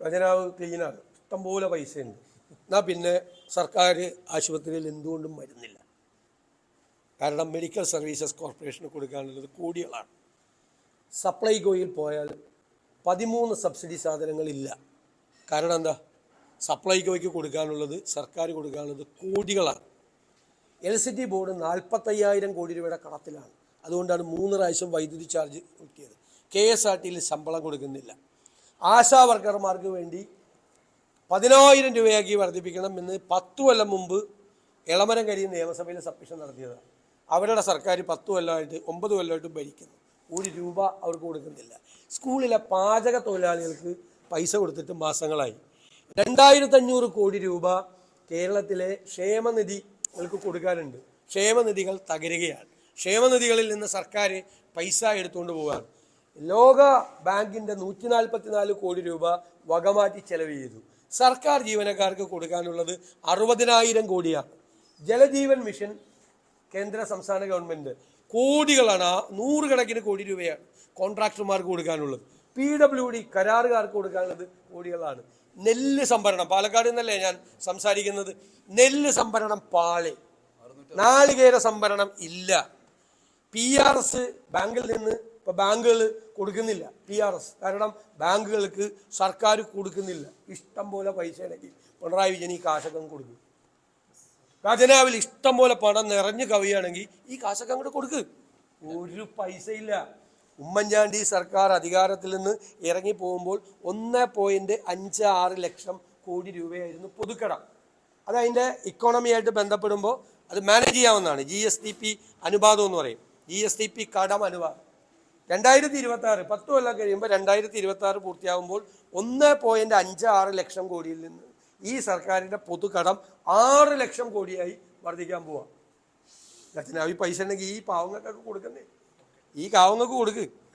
ഖജനാവ് ക്ലീനാണ്, ഇഷ്ടംപോലെ പൈസയുണ്ട്. എന്നാൽ പിന്നെ സർക്കാർ ആശുപത്രിയിൽ എന്തുകൊണ്ടും മരുന്നില്ല. കാരണം മെഡിക്കൽ സർവീസസ് കോർപ്പറേഷന് കൊടുക്കാനുള്ളത് കോടികളാണ്. സപ്ലൈകോയിൽ പോയാൽ 13 സബ്സിഡി സാധനങ്ങളില്ല. കാരണം എന്താ? സപ്ലൈകോയ്ക്ക് കൊടുക്കാനുള്ളത്, സർക്കാർ കൊടുക്കാനുള്ളത് കോടികളാണ്. ഇലക്ട്രിസിറ്റി ബോർഡ് 45,000 കോടി രൂപയുടെ കടത്തിലാണ്. അതുകൊണ്ടാണ് 3 പ്രാവശ്യം വൈദ്യുതി ചാർജ് കൂട്ടിയത്. KSRTയിൽ ശമ്പളം കൊടുക്കുന്നില്ല. ആശാ വർക്കർമാർക്ക് വേണ്ടി 10,000 രൂപയാക്കി വർദ്ധിപ്പിക്കണം എന്ന് 10 കൊല്ലം മുമ്പ് എളമരം കരീം നിയമസഭയിൽ സബ്മിഷൻ നടത്തിയതാണ്. അവരുടെ സർക്കാർ 10 കൊല്ലമായിട്ട് 9 കൊല്ലമായിട്ട് ഭരിക്കുന്നു. 1 രൂപ അവർക്ക് കൊടുക്കുന്നില്ല. സ്കൂളിലെ പാചക തൊഴിലാളികൾക്ക് പൈസ കൊടുത്തിട്ട് മാസങ്ങളായി. 2,500 കോടി രൂപ കേരളത്തിലെ ക്ഷേമനിധികൾക്ക് കൊടുക്കാനുണ്ട്. ക്ഷേമനിധികൾ തകരുകയാണ്. ക്ഷേമനിധികളിൽ നിന്ന് സർക്കാർ പൈസ എടുത്തുകൊണ്ട് പോവുകയാണ്. ലോക ബാങ്കിൻ്റെ 144 കോടി രൂപ വകമാറ്റി ചെലവ് ചെയ്തു. സർക്കാർ ജീവനക്കാർക്ക് കൊടുക്കാനുള്ളത് 60,000 കോടിയാണ്. ജലജീവൻ മിഷൻ കേന്ദ്ര സംസ്ഥാന ഗവൺമെൻറ് കോടികളാണ്, 100 കണക്കിന് കോടി രൂപയാണ് കോൺട്രാക്ടർമാർക്ക് കൊടുക്കാനുള്ളത്. PWD കരാറുകാർക്ക് കൊടുക്കാനുള്ളത് കോടികളാണ്. നെല്ല് സംഭരണം, പാലക്കാട് നിന്നല്ലേ ഞാൻ സംസാരിക്കുന്നത്. നെല്ല് സംഭരണം പാളി, നാളികേര സംഭരണം ഇല്ല. PRS ബാങ്കിൽ നിന്ന് ഇപ്പോൾ ബാങ്കുകൾ കൊടുക്കുന്നില്ല. PRS കാരണം ബാങ്കുകൾക്ക് സർക്കാർ കൊടുക്കുന്നില്ല. ഇഷ്ടം പോലെ പൈസ ഉണ്ടെങ്കിൽ പിണറായി വിജയൻ ഈ കാശൊക്കെ കൊടുക്കും. ഖജനാവിൽ ഇഷ്ടം പോലെ പണം നിറഞ്ഞു കവിയുകയാണെങ്കിൽ ഈ കാശൊക്കെ അങ്ങോട്ട് കൊടുക്ക്. ഒരു പൈസയില്ല. ഉമ്മൻചാണ്ടി സർക്കാർ അധികാരത്തിൽ നിന്ന് ഇറങ്ങി പോകുമ്പോൾ 1.56 ലക്ഷം കോടി രൂപയായിരുന്നു പൊതുക്കടം. അത് അതിൻ്റെ ഇക്കോണമിയായിട്ട് ബന്ധപ്പെടുമ്പോൾ അത് മാനേജ് ചെയ്യാവുന്നതാണ്. GSTP അനുപാതം എന്ന് പറയും. GSTP കടം അനുപാതം 2026 10 കൊല്ലം കഴിയുമ്പോൾ 2026 പൂർത്തിയാകുമ്പോൾ 1.56 ലക്ഷം കോടിയിൽ നിന്ന് ഈ സർക്കാരിൻ്റെ പൊതുകടം 6 ലക്ഷം കോടിയായി വർദ്ധിക്കാൻ പോവാം. ഖജനാവി പൈസ ഉണ്ടെങ്കിൽ ഈ പാവങ്ങൾക്കൊക്കെ കൊടുക്കുന്നേ, ഈ കാവങ്ങൾക്ക് കൊടുക്ക്.